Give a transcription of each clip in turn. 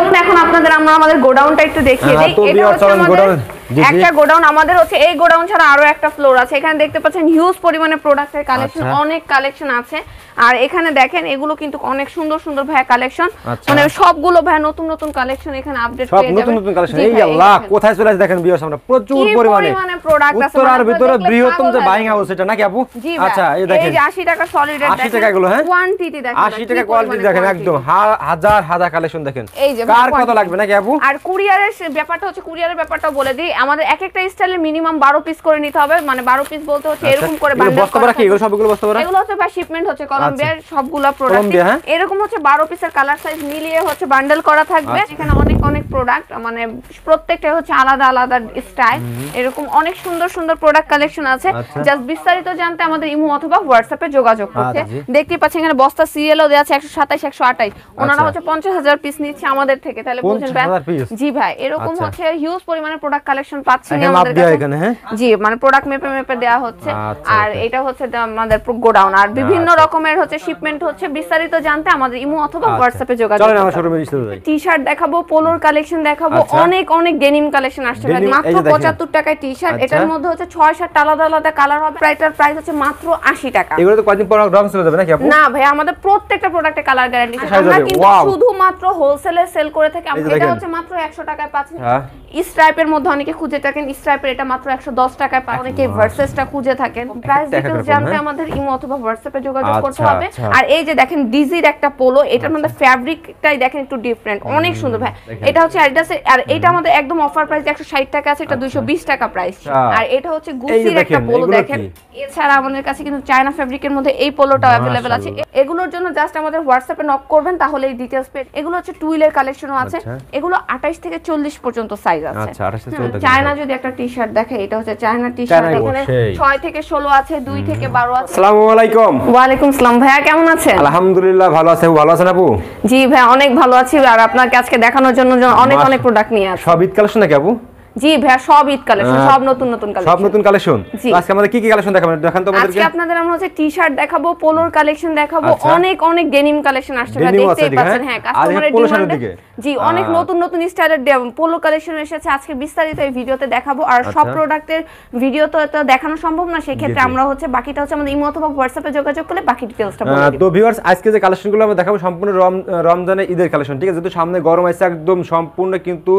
চলুন এখন আপনাদের আমরা আমাদের গোডাউনটা একটু দেখিয়ে দিই। এটা হচ্ছে আমাদের একটা গোডাউন, আমাদের হচ্ছে এই গোডাউন ছাড়া আরো একটা ফ্লোর আছে। এখানে দেখতে পাচ্ছেন হিউজ পরিমাণে প্রোডাক্টের কালেকশন, অনেক কালেকশন আছে। আর এখানে দেখেন এগুলো কিন্তু অনেক সুন্দর সুন্দর ভাই কালেকশন, মানে সবগুলো ভাই নতুন নতুন কালেকশন এখানে আপডেট পেয়ে যাবেন। সব নতুন নতুন কালেকশন। এই আল্লাহ কোথায় চলে আসে দেখেন ভিউয়ার্স, আমরা প্রচুর পরিমাণে প্রোডাক্ট আছে। উত্তরার ভিতরে বৃহত্তম যে বাইং হাউস এটা নাকি আপু? আচ্ছা এই দেখেন এই যে 80 টাকা সলিড রেট, 80 টাকা গুলো, হ্যাঁ কোয়ান্টিটি দেখেন, 80 টাকা কোয়ালিটি দেখেন, একদম হাজার হাজার কালেকশন দেখেন। এই যে কার কত লাগবে নাকি আপু? আর কুরিয়ারের ব্যাপারটা হচ্ছে, কুরিয়ারের ব্যাপারটা বলে দিই, আমাদের এক একটা স্টাইলে মিনিমাম 12 পিস করে নিতে হবে, মানে 12 পিস বলতে হচ্ছে এরকম করে বান্ডেল বস্তা ভরা কি এগুলো সবগুলো বস্তা ভরা? এগুলো হচ্ছে ভাই শিপমেন্ট হচ্ছে কলম্বিয়ার সবগুলো প্রোডাক্ট, এরকম হচ্ছে 12 পিসের কালার সাইজ মিলিয়ে হচ্ছে বান্ডেল করা থাকবে। এখানে অনেক অনেক প্রোডাক্ট, মানে প্রত্যেকটা হচ্ছে আলাদা আলাদা স্টাইল, এরকম অনেক সুন্দর সুন্দর প্রোডাক্ট কালেকশন আছে। জাস্ট বিস্তারিত জানতে আমাদের ইমো অথবা হোয়াটসঅ্যাপে যোগাযোগ করতে। দেখতে পাচ্ছেন এখানে বস্তা সিরিয়ালও দেয়া আছে 127 128, ওনারা হচ্ছে 50,000 পিস নিচ্ছে আমাদের থেকে, তাহলে বুঝেন ভাই। জি ভাই, এরকম হচ্ছে হিউজ পরিমাণে প্রোডাক্ট কালেকশন পাচ্ছেন আমাদের কাছে। জি মানে প্রোডাক্ট মেপে মেপে দেয়া হচ্ছে। আর এটা হচ্ছে আমাদের গোডাউন, আর বিভিন্ন রকমের হচ্ছে শিপমেন্ট হচ্ছে। বিস্তারিত জানতে আমাদের ইমো অথবা হোয়াটসঅ্যাপে যোগাযোগ করুন। চলেন আমার শোরুমে ভিজিট করি। টি-শার্ট দেখাবো, পোলোর কালেকশন দেখাবো, অনেক অনেক ডেনিম কালেকশন আসছে মাত্র 75 টাকায় টি-শার্ট। এটার মধ্যে হচ্ছে 6-7 আলাদা আলাদা কালার হবে। প্রাইটার প্রাইস হচ্ছে মাত্র 80 টাকা। এগুলো তো কয়দিন পর রং চলে যাবে নাকি আপু? না ভাই, আমাদের প্রত্যেকটা প্রোডাক্টে কালার গ্যারান্টি আছে। আমরা কিন্তু শুধুমাত্র হোলসেলে সেল করে থাকি। এটা হচ্ছে মাত্র 100 টাকায় পাচ্ছেন। স্ট্রাইপের মধ্যে অনেকে খুঁজে থাকেন, স্ট্রাইপের এটা মাত্র 110 টাকায় পান। অনেকে ভার্সেসটা খুঁজে থাকেন। প্রাইস ডিটেইলস জানতে আমাদের ইমো অথবা হোয়াটসঅ্যাপে যোগাযোগ করতে হবে। আর এই যে দেখেন ডিজির একটা পোলো, এটার মধ্যে ফ্যাব্রিকটাই দেখেন একটু ডিফারেন্ট, অনেক সুন্দর ভাই। এটা হচ্ছে অ্যাডিডাস, আর এটা আমাদের একদম অফার প্রাইস 160 টাকা আছে, এটা 220 টাকা প্রাইস। আর এটা হচ্ছে গুচির একটা পোলো দেখেন। এছাড়া আমাদের কাছে কিন্তু চায়না ফ্যাব্রিকের মধ্যে এই পোলোটাও अवेलेबल আছে। এগুলোর জন্য জাস্ট আমাদের হোয়াটসঅ্যাপে নক করবেন, তাহলে এই ডিটেইলস পেয়ে। এগুলো হচ্ছে টুইলের কালেকশনও আছে। এগুলো 28 থেকে 40 পর্যন্ত সাইজ আছে। আচ্ছা 28 থেকে 40। চায়না যদি একটা টি-শার্ট দেখে, এটা হচ্ছে চায়না টি-শার্ট, এখানে 6 থেকে 16 আছে, 2 থেকে 12 আছে। আসসালামু আলাইকুম। ওয়া আলাইকুম আসসালাম। ভাইয়া কেমন আছেন? আলহামদুলিল্লাহ ভালো আছি। ভালো আছেন আপু? জি ভাই অনেক ভালো আছি। আর আপনাকে আজকে দেখানোর জন্য অনেক অনেক প্রোডাক্ট নিয়ে আসছি। সব ঈদ কালেকশন নাকি আপু? জি ভাই সব ঈদ কালেকশন, সব নতুন নতুন কালেকশন। সব নতুন কালেকশন। আজকে আমাদের কি কি কালেকশন দেখাবেন দেখান তো আমাদেরকে। আজকে আপনাদের আমরা হচ্ছে টি-শার্ট দেখাবো, পোলোর কালেকশন দেখাবো, অনেক অনেক ডেনিম কালেকশন আসছে, দেখতেই পাচ্ছেন। হ্যাঁ কাস্টমারের ডিমান্ডে জি অনেক নতুন নতুন স্টাইলের পোলো কালেকশন এসেছে। আজকে বিস্তারিত এই ভিডিওতে দেখাবো। আর সব প্রোডাক্টের ভিডিও তো দেখানো সম্ভব না, সেই ক্ষেত্রে আমরা হচ্ছে বাকিটা হচ্ছে আমাদের ইমো অথবা হোয়াটসঅ্যাপে যোগাযোগ করলে বাকি ডিটেইলসটা বলে দিব। তো ভিউয়ার্স আজকে যে কালেকশনগুলো আমরা দেখাবো সম্পূর্ণ রমজানের ঈদের কালেকশন, ঠিক আছে? যেহেতু সামনে গরম আছে, একদম সম্পূর্ণ কিন্তু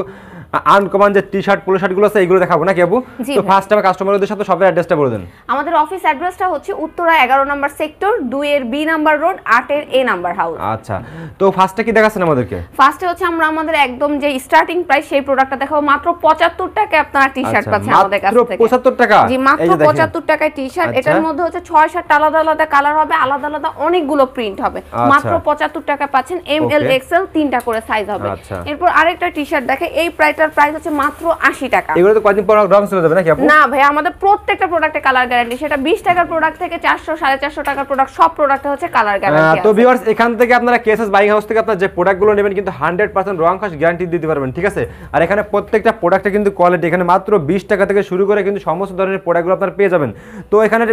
আনকমন যে টি-শার্ট পোলো শার্টগুলো আছে এগুলো দেখাবো নাকি আপু? তো ফার্স্ট টাইম কাস্টমারদের সাথে সবার অ্যাড্রেসটা বলে দেন। আমাদের অফিস অ্যাড্রেসটা হচ্ছে উত্তরা 11 নম্বর সেক্টর 2 এর বি নাম্বার রোড 8 এর এ নাম্বার হাউস। আচ্ছা তো ফার্স্টে কি দেখাচ্ছেন আমাদেরকে? ফার্স্টে হচ্ছে আমরা আমাদের একদম যে স্টার্টিং প্রাইস সেই প্রোডাক্টটা দেখাবো। মাত্র 75 টাকায় আপনারা টি-শার্ট পাচ্ছেন আমাদের কাছ থেকে। মাত্র 75 টাকা? জি মাত্র 75 টাকায় টি-শার্ট। এটার মধ্যে হচ্ছে 6-7 আলাদা আলাদা কালার হবে, আলাদা আলাদা অনেকগুলো প্রিন্ট হবে। মাত্র 75 টাকায় পাচ্ছেন। এম এল এক্সেল তিনটা করে সাইজ হবে। এরপর আরেকটা টি-শার্ট দেখে, এই প্রাইসটার প্রাইস হচ্ছে মাত্র 80 টাকা। এগুলো তো কয়দিন পর রং চলে যাবে নাকি আপু? না ভাই, আমাদের প্রত্যেকটা প্রোডাক্টে কালার গ্যারান্টি। সেটা 20 টাকার প্রোডাক্ট থেকে 400 450 টাকার প্রোডাক্ট, সব প্রোডাক্টে হচ্ছে কালার গ্যারান্টি আছে। তো ভিউয়ার্স এখান থেকে আপনারা কেএসএস বাইং হাউস থেকে আপনারা যে প্রোডাক্টগুলো নেবেন কিন্তু 100% রং কস গ্যারান্টি দিতে পারবেন, ঠিক আছে? আর এখানে প্রত্যেকটা প্রোডাক্টে কিন্তু কোয়ালিটি, এখানে মাত্র 20 টাকা থেকে শুরু করে কিন্তু সমস্ত ধরনের প্রোডাক্টগুলো আপনারা পেয়ে যাবেন। তো এখানে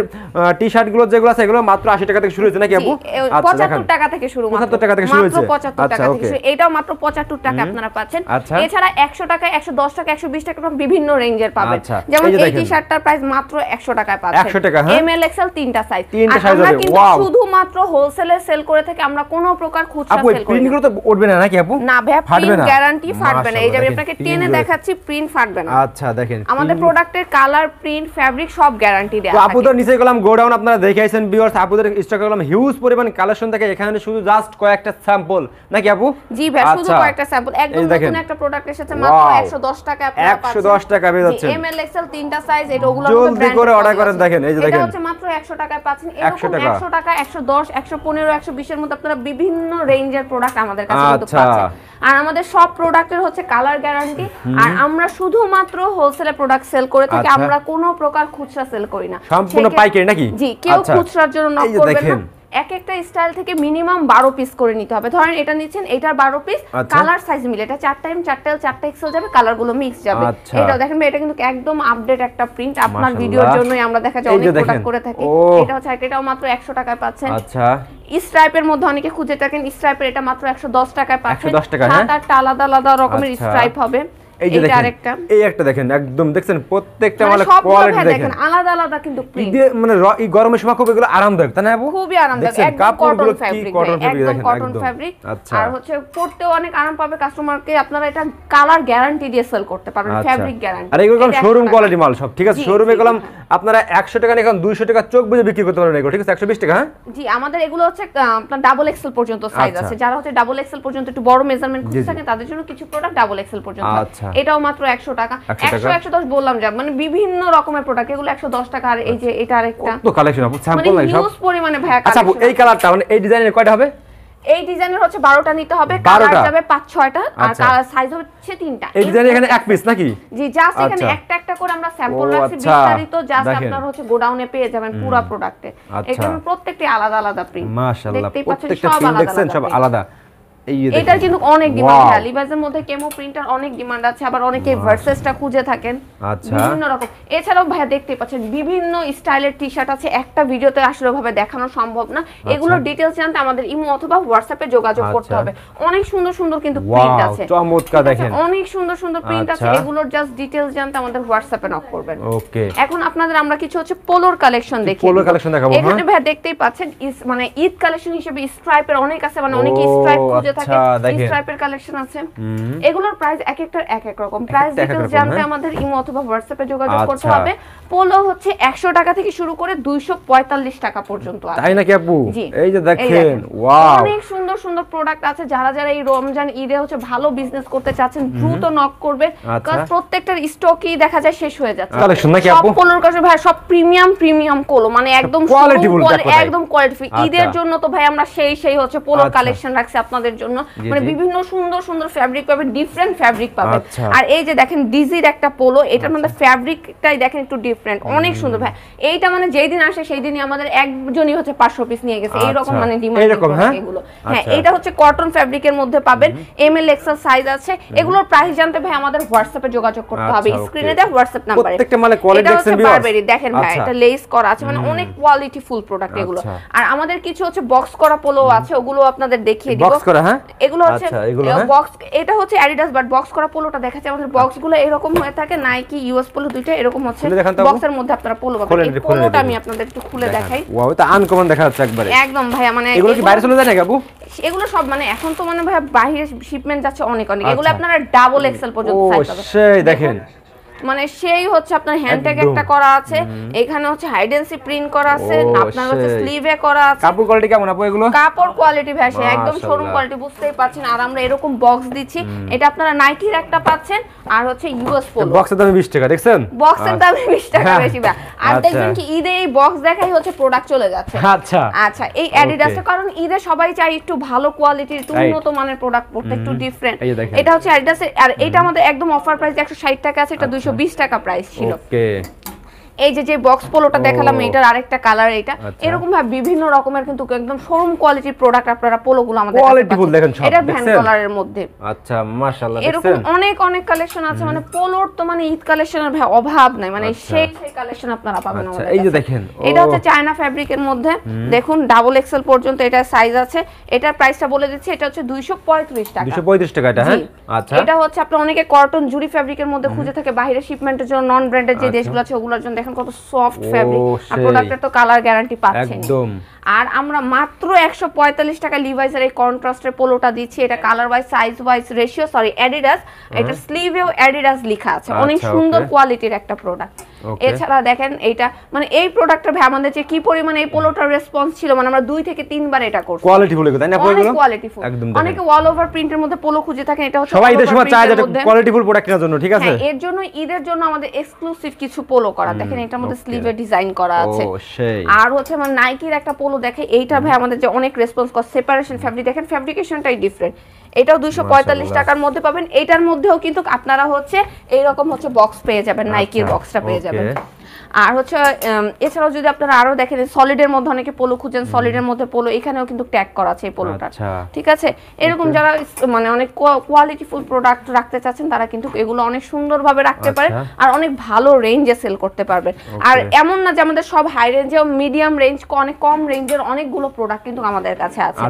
টি-শার্টগুলো যেগুলো আছে এগুলো মাত্র 80 টাকা থেকে শুরু হচ্ছে নাকি আপু? 75 টাকা থেকে শুরু। 75 টাকা থেকে শুরু হচ্ছে। মাত্র 75 টাকা থেকে শুরু। এটাও মাত্র 75 টাকা আপনারা পাচ্ছেন। এছাড়া 100 টাকা 110 টাকা 120 টাকা বিভিন্ন রেঞ্জের পাবেন। যেমন এই টি-শার্টটার প্রাইস মাত্র 100 টাকায় পাচ্ছেন। 100 টাকা। এম এল এক্সেল তিনটা সাইজ। আমরা কিন্তু শুধুমাত্র হোলসেলে সেল করে থাকি, আমরা কোনো প্রকার খুচরা সেল করি না। আপু প্রিন্টগুলো তো উঠবে না নাকি আপু? না ভাই, প্রিন্ট গ্যারান্টি ফাটবে না। এই যে আমি আপনাকে টেনে দেখাচ্ছি, প্রিন্ট ফাটবে না। আচ্ছা দেখেন আমাদের প্রোডাক্টের কালার, প্রিন্ট, ফ্যাব্রিক সব গ্যারান্টি দেয়া আছে। তো থাকে। আপুদের নিচে গেলাম গোডাউন, আপনারা দেখে আছেন ভিউয়ার্স, আপুদের স্টক গেলাম হিউজ পরিমাণ কালেকশন থাকে। এখানে শুধু জাস্ট কয়েকটা স্যাম্পল নাকি আপু? জি ভাই শুধু কয়েকটা স্যাম্পল। একদম নতুন একটা প্রোডাক্ট এসেছে, মাত্র 110 টাকা আপনারা পাচ্ছেন। 110 টাকা পেয়ে যাচ্ছেন। এম এল এক্সেল তিনটা সাইজ, এটা ওগুলো জলদি করে অর্ডার করেন। দেখেন এই যে দেখেন, এটা হচ্ছে মাত্র 100 টাকায় পাচ্ছেন। এরকম 100 টাকা 110 115 120 এর মধ্যে আপনারা বিভিন্ন রেঞ্জের প্রোডাক্ট আমাদের কাছে কিন্তু পাচ্ছেন। আর আমাদের সব প্রোডাক্টের হচ্ছে কালার গ্যারান্টি। আর আমরা শুধুমাত্র হোলসেলে প্রোডাক্ট সেল করে থাকি, আমরা কোনো প্রকার খুচরা সেল করি না। সম্পূর্ণ পাইকারি নাকি? জি, কেউ খুচরার জন্য নক করবেন না। এক একটা স্টাইল থেকে মিনিমাম 12 পিস করে নিতে হবে। ধরেন এটা নিচ্ছেন, এটার 12 পিস, কালার সাইজ মিলে এটা 4 4L 4 XL যাবে, কালারগুলো মিক্স যাবে। এটাও দেখেন এটা কিন্তু একদম আপডেট একটা প্রিন্ট, আপনার ভিডিওর জন্যই আমরা দেখা যায় অনেক প্রোডাক্ট করে থাকি। এটা হচ্ছে এটাও মাত্র 100 টাকায় পাচ্ছেন। আচ্ছা, স্ট্রাইপের মধ্যে অনেকে খুঁজে থাকেন, স্ট্রাইপের এটা মাত্র 110 টাকায় পাচ্ছেন। 110 টাকা, হ্যাঁ, 7-8টা আলাদা আলাদা রকমের স্ট্রাইপ হবে। এই যে দেখেন, এই একটা দেখেন, একদম দেখছেন প্রত্যেকটা মানে কোয়ালিটি দেখেন আলাদা আলাদা কিন্তু প্রিন্ট, মানে এই গরমের সময় খুব এগুলো আরামদায়ক, তাই না আপু? খুবই আরামদায়ক, একদম কটন ফ্যাব্রিক, একদম কটন ফ্যাব্রিক। আর হচ্ছে পরতেও অনেক আরাম পাবে কাস্টমারকে। আপনারা এটা কালার গ্যারান্টি দিয়ে সেল করতে পারবেন, ফ্যাব্রিক গ্যারান্টি। আর এগুলো শোরুম কোয়ালিটি মাল সব, ঠিক আছে? শোরুমে গেলাম আপনারা 100 টাকা এখন 200 টাকা চোখ বুঝে বিক্রি করতে পারবেন এগুলো, ঠিক আছে? 120 টাকা। হ্যাঁ জি, আমাদের এগুলো হচ্ছে আপনার ডাবল এক্সেল পর্যন্ত সাইজ আছে। যারা হচ্ছে ডাবল এক্সেল পর্যন্ত একটু বড় মেজারমেন্ট খুঁজে থাকেন তাদের জন্য কিছু প্রোডাক্ট ডাবল এক্সেল পর্যন্ত। এটাও মাত্র 100 টাকা। 100 110 বললাম যা, মানে বিভিন্ন রকমের প্রোডাক্ট, এগুলো 110 টাকা। আর এই যে এটা আরেকটা তো কালেকশন আপু, স্যাম্পল নাই সব, হিউজ পরিমাণে ভাই কালেকশন। আচ্ছা আপু, এই কালারটা মানে এই ডিজাইনের কয়টা হবে? এই ডিজাইনের হচ্ছে 12টা নিতে হবে, কালার যাবে 5-6টা, আর কালার সাইজ হচ্ছে 3টা। এই ডিজাইনের এখানে এক পিস নাকি? জি, জাস্ট এখানে একটা একটা করে আমরা স্যাম্পল রাখছি, বিস্তারিত জাস্ট আপনারা হচ্ছে গোডাউনে পেয়ে যাবেন পুরো প্রোডাক্টে। এখানে প্রত্যেকটি আলাদা আলাদা প্রিন্ট, মাশাআল্লাহ, প্রত্যেকটা প্রিন্ট দেখছেন সব আলাদা। এটা কিন্তু অনেক ডিমান্ড হয়, লিভাইসের মধ্যে কেমো প্রিন্টার অনেক ডিমান্ড আছে। আবার অনেকে ভার্সেসটা খুঁজে থাকেন, বিভিন্ন রকম। এছাড়াও ভাইয়া দেখতে পাচ্ছেন বিভিন্ন স্টাইলের টি-শার্ট আছে, একটা ভিডিওতে আসলে ভাবে দেখানো সম্ভব না। এগুলোর ডিটেইলস জানতে আমাদের ইমো অথবা হোয়াটসঅ্যাপে যোগাযোগ করতে হবে। অনেক সুন্দর সুন্দর কিন্তু প্রিন্ট আছে, চমৎকার দেখেন, অনেক সুন্দর সুন্দর প্রিন্ট আছে। এগুলোর জাস্ট ডিটেইলস জানতে আমাদের হোয়াটসঅ্যাপে নক করবেন। ওকে, এখন আপনাদের আমরা কিছু হচ্ছে পোলোর কালেকশন দেখি, পোলোর কালেকশন দেখাবো। এখানে ভাইয়া দেখতেই পাচ্ছেন মানে ঈদ কালেকশন হিসেবে স্ট্রাইপের অনেক আছে, মানে অনেক স্ট্রাইপ খুঁজে থাকে, স্ট্রাইপের কালেকশন আছে। এগুলোর প্রাইস এক একটার এক এক রকম। প্রাইস ডিটেইলস জানতে আমাদের ইমো অথবা হোয়াটসঅ্যাপে যোগাযোগ করতে হবে। পোলো হচ্ছে 100 টাকা থেকে শুরু করে 245 টাকা পর্যন্ত আছে। তাই নাকি আপু? এই যে দেখেন, ওয়াও, অনেক সুন্দর সুন্দর প্রোডাক্ট আছে। যারা যারা এই রমজান ঈদে হচ্ছে ভালো বিজনেস করতে চাচ্ছেন দ্রুত নক করবেন, কারণ প্রত্যেকটার স্টকই দেখা যায় শেষ হয়ে যাচ্ছে। কালেকশন নাকি আপু? সব পোলোর কাছে ভাই সব প্রিমিয়াম কোলো, মানে একদম কোয়ালিটিফুল, একদম কোয়ালিটিফুল। ঈদের জন্য তো ভাই আমরা সেই হচ্ছে পোলোর কালেকশন রাখছি আপনাদের জন্য, মানে বিভিন্ন সুন্দর সুন্দর ফ্যাব্রিক পাবেন, ডিফারেন্ট ফ্যাব্রিক পাবেন। আর এই যে দেখেন ডিজির একটা পোলো, এটার মধ্যে ফ্যাব্রিকটাই দেখেন একটু ডিফারেন্ট, অনেক সুন্দর ভাই। এইটা মানে যেই দিন আসে সেই দিনই আমাদের একজনই হচ্ছে 500 পিস নিয়ে গেছে, এইরকম মানে ডিমান্ড এগুলো। হ্যাঁ, এটা হচ্ছে কটন ফ্যাব্রিকের মধ্যে পাবেন, ML XL সাইজ আছে। এগুলোর প্রাইস জানতে ভাই আমাদের হোয়াটসঅ্যাপে যোগাযোগ করতে হবে, স্ক্রিনে দেওয়া হোয়াটসঅ্যাপ নাম্বারে। প্রত্যেকটা মানে কোয়ালিটি দেখছেন বারবেরি দেখেন ভাই, এটা লেস করা আছে, মানে অনেক কোয়ালিটি ফুল প্রোডাক্ট এগুলো। আর আমাদের কিছু হচ্ছে বক্স করা পোলো আছে, ওগুলো আপনাদের দেখিয়ে দিব। বক্স করা, হ্যাঁ, এগুলো হচ্ছে বক্স, এটা হচ্ছে অ্যাডিডাস, বাট বক্স করা পোলোটা দেখাচ্ছে আমাদের বক্সগুলো এরকম হয়ে থাকে, নাইকি ইউএস পোলো দুইটা এরকম হচ্ছে বক্সের মধ্যে আপনারা পোলো পাবেন। এই পোলোটা আমি আপনাদের একটু খুলে দেখাই। ওয়াও, এটা আনকমন দেখা যাচ্ছে একবারে, একদম ভাইয়া। মানে এগুলো কি বাইরে চলে যায় নাকি আপু? এগুলো সব মানে এখন তো মানে ভাইয়া বাইরে শিপমেন্ট যাচ্ছে অনেক। এগুলো আপনারা ডাবল এক্সেল পর্যন্ত সাইজ পাবেন। সেই দেখেন, মানে সেই হচ্ছে আপনার হ্যান্ড ট্যাগ একটা করা আছে, এখানে হচ্ছে হাইডেন্সি প্রিন্ট করা আছে, আপনার হচ্ছে স্লিভে করা আছে। কাপড় কোয়ালিটি কেমন আপু এগুলো? কাপড় কোয়ালিটি ভাষা একদম শোরুম কোয়ালিটি, বুঝতেই পাচ্ছেন। আর আমরা এরকম বক্স দিচ্ছি, এটা আপনারা নাইকির একটা পাচ্ছেন, আর হচ্ছে ইউএস পোলো। বক্সের দাম 20 টাকা, দেখছেন? বক্সের দাম 20 টাকা বেশি ভাই। আর দেখবেন কি ঈদে এই বক্স দেখাই হচ্ছে প্রোডাক্ট চলে যাচ্ছে। আচ্ছা, এই অ্যাডিডাসটা, কারণ ঈদে সবাই চায় একটু ভালো কোয়ালিটির, একটু উন্নত মানের প্রোডাক্ট পড়তে, একটু ডিফারেন্ট। এটা হচ্ছে অ্যাডিডাসের, আর এটা আমাদের একদম অফার প্রাইস 160 টাকা আছে, এটা 220 টাকা প্রাইস ছিল। এই যে বক্স পোলোটা দেখালাম, এটার আরেকটা কালার এটা। এরকম ভাবে বিভিন্ন রকমের কিন্তু একদম শোরুম কোয়ালিটির প্রোডাক্ট আপনারা পোলোগুলো আমাদের কোয়ালিটিফুল দেখেন সব, এটা ভ্যান কালারের মধ্যে। আচ্ছা, মাশাআল্লাহ, এরকম অনেক কালেকশন আছে, মানে পোলোর তো মানে ঈদ কালেকশনের ভাই অভাব নাই, মানে সেই কালেকশন আপনারা পাবেন আমাদের। এই যে দেখেন, এটা হচ্ছে চায়না ফ্যাব্রিকের মধ্যে, দেখুন ডাবল এক্সেল পর্যন্ত এটা সাইজ আছে। এটার প্রাইসটা বলে দিচ্ছি, এটা হচ্ছে 235 টাকা। 235 টাকা এটা, হ্যাঁ। আচ্ছা, এটা হচ্ছে আপনি অনেকে কটন জুরি ফ্যাব্রিকের মধ্যে খুঁজে থাকে বাইরে শিপমেন্টের জন্য, নন ব্র্যান্ডেড যে দেশগুলো আছে ওগুলোর জন্য। দেখেন কত সফট ফ্যাব্রিক, আর প্রোডাক্টের তো কালার গ্যারান্টি পাচ্ছেন একদম। আর আমরা মাত্র 145 টাকা লিভাইসের এই কন্ট্রাস্টের পোলোটা দিচ্ছি। এটা colour wise, size wise, ratio, sorry Adidas, এটা স্লিভেও অ্যাডিডাস লেখা আছে, অনেক সুন্দর কোয়ালিটির একটা প্রোডাক্ট। এছাড়া দেখেন এইটা, মানে এই প্রোডাক্টটা ভাই আমাদের যে কি পরিমাণে এই পোলোটার রেসপন্স ছিল, মানে আমরা 2 থেকে 3 বার এটা করছি। কোয়ালিটিফুল তাই না? অনেক কোয়ালিটিফুল, অনেকে অল ওভার প্রিন্টের মধ্যে পোলো খুঁজে থাকেন, এটা হচ্ছে সবাই ঈদের সময় চায় যেটা কোয়ালিটিফুল প্রোডাক্ট কেনার জন্য, ঠিক আছে? এর জন্য ঈদের জন্য আমাদের এক্সক্লুসিভ কিছু পোলো করা। দেখেন এটার মধ্যে স্লিভে ডিজাইন করা আছে। আর হচ্ছে মানে নাইকির একটা পোলো দেখে, এইটা ভাই আমাদের যে অনেক রেসপন্স করে। সেপারেশন ফ্যাব্রিক দেখেন, ফ্যাব্রিকেশনটাই ডিফারেন্ট। এটাও 245 টাকার মধ্যে পাবেন। এটার মধ্যেও কিন্তু আপনারা হচ্ছে এইরকম হচ্ছে বক্স পেয়ে যাবেন, নাইকির বক্সটা পেয়ে যাবেন। আর হচ্ছে এছাড়াও যদি আপনারা আরো দেখেন সলিডের মধ্যে অনেকে পোলো খুঁজেন, সলিডের মধ্যে পোলো, এখানেও কিন্তু ট্যাগ করা আছে এই পোলোটা, ঠিক আছে। এরকম যারা মানে অনেক কোয়ালিটিফুল প্রোডাক্ট রাখতে চাচ্ছেন তারা কিন্তু এগুলো অনেক সুন্দরভাবে রাখতে পারেন আর অনেক ভালো রেঞ্জে সেল করতে পারবেন। আর এমন না যে আমাদের সব হাই রেঞ্জে, মিডিয়াম রেঞ্জ, অনেক কম রেঞ্জের অনেকগুলো প্রোডাক্ট কিন্তু আমাদের কাছে আছে।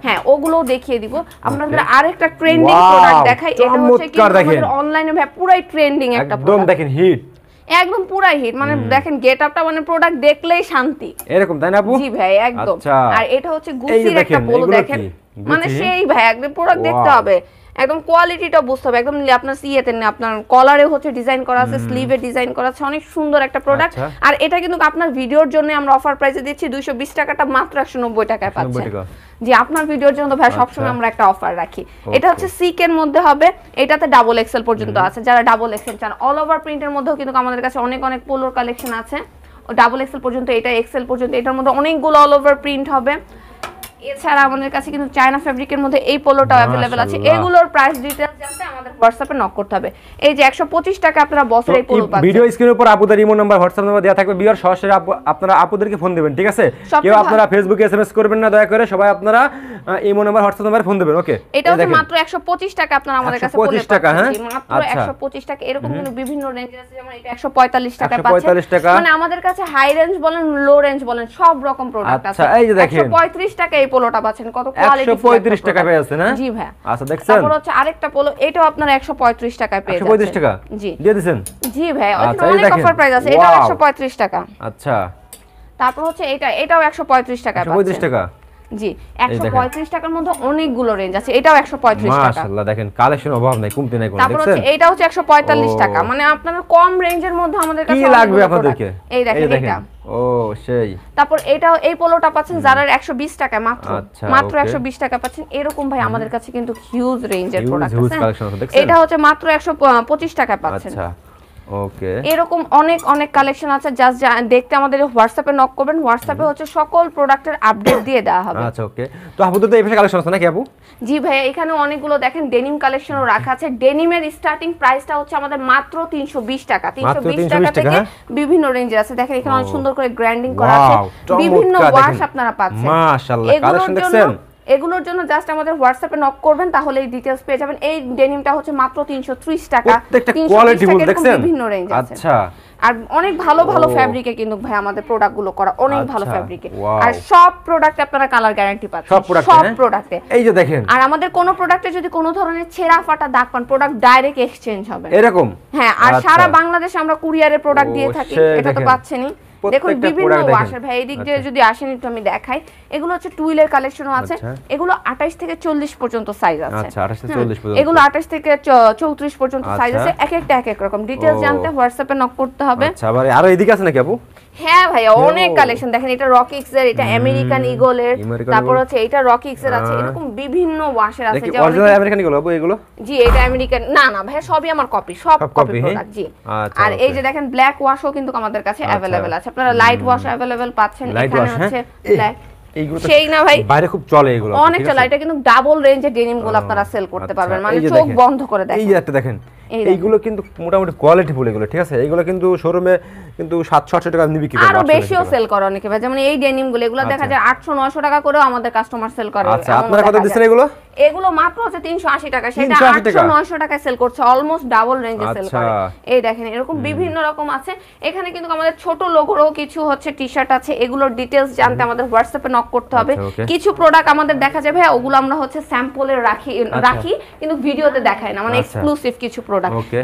হ্যাঁ, ওগুলোও দেখিয়ে দিব। আপনাদের আরেকটা ট্রেন্ডিং প্রোডাক্ট দেখাই, এটা হচ্ছে কি আমাদের অনলাইনে ভাই পুরাই ট্রেন্ডিং একটা প্রোডাক্ট, একদম দেখেন হিট, একদম পুরাই হিট, মানে দেখেন গেটআপটা, মানে প্রোডাক্ট দেখলেই শান্তি এরকম, তাই না আপু? জি ভাই একদম। আর এটা হচ্ছে গুচির একটা পোলো, দেখেন মানে সেই ভাই একদম প্রোডাক্ট দেখতে হবে, একদম কোয়ালিটিটা বুঝতে হবে, একদম আপনার সিয়েতে না, আপনার কলারে হচ্ছে ডিজাইন করা আছে, স্লিভে ডিজাইন করা আছে, অনেক সুন্দর একটা প্রোডাক্ট। আর এটা কিন্তু আপনার ভিডিওর জন্য আমরা অফার প্রাইসে দিচ্ছি 220 টাকাটা মাত্র 190 টাকায় পাচ্ছেন। জি, আপনার ভিডিওর জন্য তো ভাই সবসময় আমরা একটা অফার রাখি। এটা হচ্ছে সিকের মধ্যে হবে, এটাতে ডাবল এক্সেল পর্যন্ত আছে, যারা ডাবল এক্সেল চান। অল ওভার প্রিন্টের মধ্যেও কিন্তু আমাদের কাছে অনেক অনেক পোলোর কালেকশন আছে, ডাবল এক্সেল পর্যন্ত, এটা এক্সেল পর্যন্ত, এটার মধ্যে অনেকগুলো অল ওভার প্রিন্ট হবে। এছাড়া আমাদের কাছে কিন্তু চায়না ফেব্রিকের মধ্যে এই পোলোটা अवेलेबल আছে। এগুলোর প্রাইস ডিটেইলস জানতে আমাদের হোয়াটসঅ্যাপে নক করতে হবে। এই যে 125 টাকা আপনারা বসের এই পোলো পাচ্ছেন। ভিডিও স্ক্রিনের উপর আপুদের ইমো নাম্বার, হোয়াটসঅ্যাপ নাম্বার দেওয়া থাকবে, বিয়ার সরাসরি আপনারা আপুদেরকে ফোন দিবেন, ঠিক আছে? কেউ আপনারা ফেসবুকে এসএমএস করবেন না, দয়া করে সবাই আপনারা ইমো নাম্বার, হোয়াটসঅ্যাপ নাম্বারে ফোন দিবেন। ওকে, এটা হচ্ছে মাত্র 125 টাকা আপনারা আমাদের কাছে পোলো পাচ্ছেন। 125 টাকা, হ্যাঁ মাত্র 125 টাকা। এরকম কিন্তু বিভিন্ন রেঞ্জের আছে, যেমন এটা 145 টাকা পাচ্ছেন। মানে আমাদের কাছে হাই রেঞ্জ বলেন, লো রেঞ্জ বলেন, সব রকম প্রোডাক্ট আছে। আচ্ছা, এই যে দেখেন 135 টাকা এই পোলোটা পাচ্ছেন, কত কোয়ালিটি, 135 টাকা পেয়ে আছে না? জি ভাই। আচ্ছা, দেখছেন? তারপর হচ্ছে আরেকটা পোলো, এটাও আপনারা 135 টাকায় পেয়ে যাচ্ছেন। 135 টাকা জি দিয়ে দিবেন? জি ভাই, অনেক অফার প্রাইস আছে, এটাও 135 টাকা। আচ্ছা, তারপর হচ্ছে এটাও 135 টাকা পাচ্ছেন। 135 টাকা, জি 135 টাকার মধ্যে অনেকগুলো রেঞ্জ আছে, এটাও 135 টাকা। মাশাআল্লাহ, দেখেন কালেকশন অভাব নাই, কমতে নাই কোন। তারপর হচ্ছে এটা হচ্ছে 145 টাকা। মানে আপনারা কম রেঞ্জের মধ্যে আমাদের কাছে কি লাগবে আপনাদেরকে, এই দেখেন এটা। ও সেই। তারপর এটাও এই পোলোটা পাচ্ছেন যারা 120 টাকা মাত্র, মাত্র 120 টাকা পাচ্ছেন। এরকম ভাই আমাদের কাছে কিন্তু হিউজ রেঞ্জের প্রোডাক্ট আছে। এটা হচ্ছে মাত্র 125 টাকা পাচ্ছেন। আচ্ছা, ওকে। এরকম অনেক অনেক কালেকশন আছে, জাস্ট দেখতে আমাদের হোয়াটসঅ্যাপে নক করবেন, হোয়াটসঅ্যাপে হচ্ছে সকল প্রোডাক্টের আপডেট দিয়ে দেওয়া হবে। আচ্ছা, ওকে। তো আপুদের তো এই পাশে কালেকশন আছে নাকি আপু? জি ভাই, এখানে অনেকগুলো দেখেন ডেনিম কালেকশনও রাখা আছে। ডেনিমের স্টার্টিং প্রাইসটা হচ্ছে আমাদের মাত্র 320 টাকা। 320 টাকা থেকে বিভিন্ন রেঞ্জের আছে। দেখেন এখানে অনেক সুন্দর করে গ্র্যান্ডিং করা আছে, বিভিন্ন ওয়াশ আপনারা পাচ্ছেন। মাশাআল্লাহ, কালেকশন দেখছেন? এগুলোর জন্য জাস্ট আমাদের হোয়াটসঅ্যাপে নক করবেন, তাহলে এই ডিটেইলস পেয়ে যাবেন। এই ডেনিমটা হচ্ছে মাত্র 330 টাকা। প্রত্যেকটা কোয়ালিটি ফুল দেখছেন? বিভিন্ন রেঞ্জ আছে। আচ্ছা, আর অনেক ভালো ভালো ফ্যাব্রিকে কিন্তু ভাই আমাদের প্রোডাক্টগুলো করা, অনেক ভালো ফ্যাব্রিকে। আর সব প্রোডাক্টে আপনারা কালার গ্যারান্টি পাচ্ছেন, সব প্রোডাক্টে। এই যে দেখেন, আর আমাদের কোন প্রোডাক্টে যদি কোনো ধরনের ছেঁড়া ফাটা দাগ পান, প্রোডাক্ট ডাইরেক্ট এক্সচেঞ্জ হবে এরকম। হ্যাঁ, আর সারা বাংলাদেশে আমরা কুরিয়ারে প্রোডাক্ট দিয়ে থাকি, এটা তো পাচ্ছেনই। দেখুন বিভিন্ন ওয়াশার ভাই, এদিক দিয়ে যদি আসেন একটু আমি দেখাই। এগুলো হচ্ছে টুইলের কালেকশনও আছে। এগুলো 28 থেকে 40 পর্যন্ত সাইজ আছে। আচ্ছা, 28 থেকে 40 পর্যন্ত। এগুলো 28 থেকে 34 পর্যন্ত সাইজ আছে। এক একটা এক এক রকম। ডিটেইলস জানতে হোয়াটসঅ্যাপে নক করতে হবে। আচ্ছা, আর এদিকে আছে নাকি আপু? হ্যাঁ ভাইয়া, অনেক কালেকশন দেখেন। এটা রকি এক্স এর, এটা আমেরিকান ইগলের, তারপর হচ্ছে এটা রকি এক্স এর আছে। এরকম বিভিন্ন ওয়াশের আছে। যেমন অরিজিনাল আমেরিকান ইগল আপু এগুলো? জি, এটা আমেরিকান না না ভাইয়া, সবই আমার কপি, সব কপি প্রোডাক্ট। জি। আর এই যে দেখেন ব্ল্যাক ওয়াশও কিন্তু আমাদের কাছে अवेलेबल আছে। আপনারা লাইট ওয়াশ अवेलेबल পাচ্ছেন। এখানে হচ্ছে ব্ল্যাক, এইগুলো সেই না ভাই, বাইরে খুব চলে এগুলো, অনেক চলে। এটা কিন্তু ডাবল রেঞ্জের ডেনিম গুলো আপনারা সেল করতে পারবেন, মানে চোখ বন্ধ করে দেখেন। এই যে একটা দেখেন, এইগুলো কিন্তু মোটামুটি কোয়ালিটি ফুল এগুলো, ঠিক আছে? এইগুলো কিন্তু শোরুমে কিন্তু 700-800 টাকা নিবি, কি আরো বেশিও সেল করে অনেকে ভাই। যেমন এই ডেনিম গুলো, এগুলো দেখা যায় 800-900 টাকা করেও আমাদের কাস্টমার সেল করে। আচ্ছা, আপনারা কত দিচ্ছেন এগুলো? এগুলো মাত্র হচ্ছে 380 টাকা, সেটা 800-900 টাকায় সেল করছে, অলমোস্ট ডাবল রেঞ্জে সেল করে। এই দেখেন এরকম বিভিন্ন রকম আছে। এখানে কিন্তু আমাদের ছোট লোগোরও কিছু হচ্ছে টি-শার্ট আছে। এগুলোর ডিটেইলস জানতে আমাদের হোয়াটসঅ্যাপে নক করতে হবে। কিছু প্রোডাক্ট আমাদের দেখা যায় ভাই, ওগুলো আমরা হচ্ছে স্যাম্পলে রাখি কিন্তু ভিডিওতে দেখাই না, মানে এক্সক্লুসিভ কিছু প্রোডাক্ট।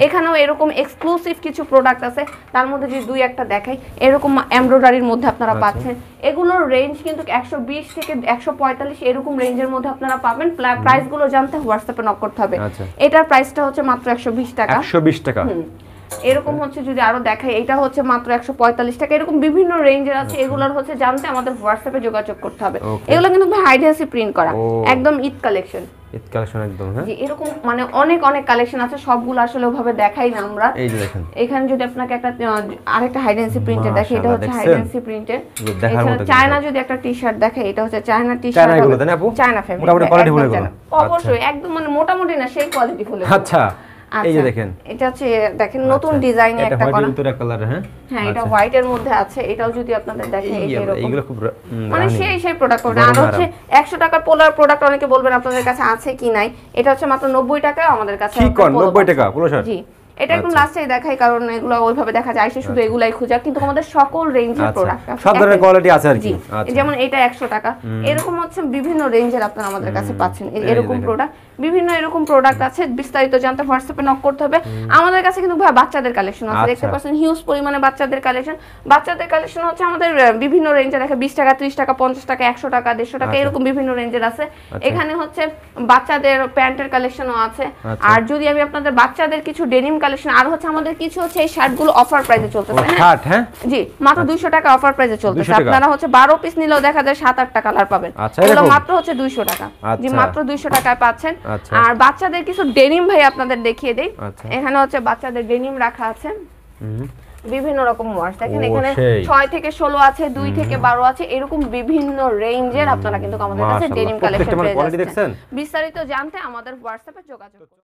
এখানেও এরকম এক্সক্লুসিভ কিছু প্রোডাক্ট আছে, তার মধ্যে যদি দুই একটা দেখাই। এরকম এমব্রয়ডারির মধ্যে আপনারা পাচ্ছেন। এগুলোর রেঞ্জ কিন্তু 120 থেকে 145 এরকম রেঞ্জের মধ্যে আপনারা পাবেন। প্রাইস গুলো জানতে হোয়াটসঅ্যাপে নক করতে হবে। এটার প্রাইসটা হচ্ছে মাত্র 120 টাকা। 120 টাকা। এরকম হচ্ছে যদি আরো দেখাই, এটা হচ্ছে মাত্র 145 টাকা। এরকম বিভিন্ন রেঞ্জের আছে। এগুলোর হচ্ছে জানতে আমাদের হোয়াটসঅ্যাপে যোগাযোগ করতে হবে। এগুলো কিন্তু হাইডেন্সি প্রিন্ট করা, একদম ঈদ কালেকশন। ঈদ কালেকশন একদম। হ্যাঁ, এরকম মানে অনেক অনেক কালেকশন আছে, সবগুলো আসলে ওভাবে দেখাই না আমরা। এই যে দেখেন, এখানে যদি আপনাকে একটা আরেকটা হাইডেন্সি প্রিন্টের দেখে, এটা হচ্ছে হাইডেন্সি প্রিন্টের। এখানে চায়না যদি একটা টি-শার্ট দেখে, এটা হচ্ছে চায়না টি-শার্ট। চায়না এগুলো দেন আপু? চায়না ফেব্রিক, মোটামুটি কোয়ালিটি ফুল এগুলো। অবশ্যই একদম মানে মোটামুটি না, সেই কোয়ালিটি ফুল। আচ্ছা, এই যে দেখেন এটা হচ্ছে দেখেন নতুন ডিজাইনে একটা করা, হোয়াইটের ভিতরে কালার। হ্যাঁ এটা হোয়াইটের মধ্যে আছে। এটাও যদি আপনাদের দেখেন এইগুলো খুব মানে সেই প্রোডাক্ট করে। আর হচ্ছে 100 টাকার পোলার প্রোডাক্ট অনেকে বলবেন আপনাদের কাছে আছে কি নাই, এটা হচ্ছে মাত্র 90 টাকায় আমাদের কাছে। কি কোন 90 টাকা পোলো শার্ট? জি, এটা একদম লাস্টে দেখাই, কারণ এগুলো ওইভাবে দেখা যায় শুধু এগুলাই খোঁজা, কিন্তু আমাদের সকল রেঞ্জের প্রোডাক্ট সব ধরনের কোয়ালিটি আছে আর কি। যেমন এটা 100 টাকা, এরকম হচ্ছে বিভিন্ন রেঞ্জের আপনারা আমাদের কাছে পাচ্ছেন এরকম প্রোডাক্ট। বিভিন্ন এরকম প্রোডাক্ট আছে, বিস্তারিত জানতে হোয়াটসঅ্যাপে নক করতে হবে। আমাদের কাছে কিন্তু বাচ্চাদের কালেকশন আছে, দেখতে পাচ্ছেন হিউজ পরিমাণে বাচ্চাদের কালেকশন। বাচ্চাদের কালেকশন হচ্ছে আমাদের বিভিন্ন রেঞ্জে দেখে 20 টাকা, 30 টাকা, 50 টাকা, 100 টাকা, 150 টাকা, এরকম বিভিন্ন রেঞ্জের আছে। এখানে হচ্ছে বাচ্চাদের প্যান্টের কালেকশনও আছে। আর যদি আমি আপনাদের বাচ্চাদের কিছু ডেনিম কালেকশন, আর হচ্ছে আমাদের কিছু হচ্ছে এই শার্টগুলো অফার প্রাইসে চলতেছে। হ্যাঁ জি, মাত্র 200 টাকা অফার প্রাইসে চলতেছে। আপনারা হচ্ছে 12 পিস নিলেও দেখা যায় 7-8টা কালার পাবেন। এগুলো মাত্র হচ্ছে 200 টাকা। জি, মাত্র 200 টাকায় পাচ্ছেন। আর বাচ্চাদের কিছু ডেনিম ভাই আপনাদের দেখিয়ে দেই। এখানে হচ্ছে বাচ্চাদের ডেনিম রাখা আছে বিভিন্ন রকম ওয়াশ। দেখেন এখানে 6 থেকে 16 আছে, 2 থেকে 12 আছে, এরকম বিভিন্ন রেঞ্জের আপনারা কিন্তু আমাদের কাছে ডেনিম কালেকশন পেয়ে যাচ্ছেন। বিস্তারিত জানতে আমাদের হোয়াটসঅ্যাপে যোগাযোগ করুন।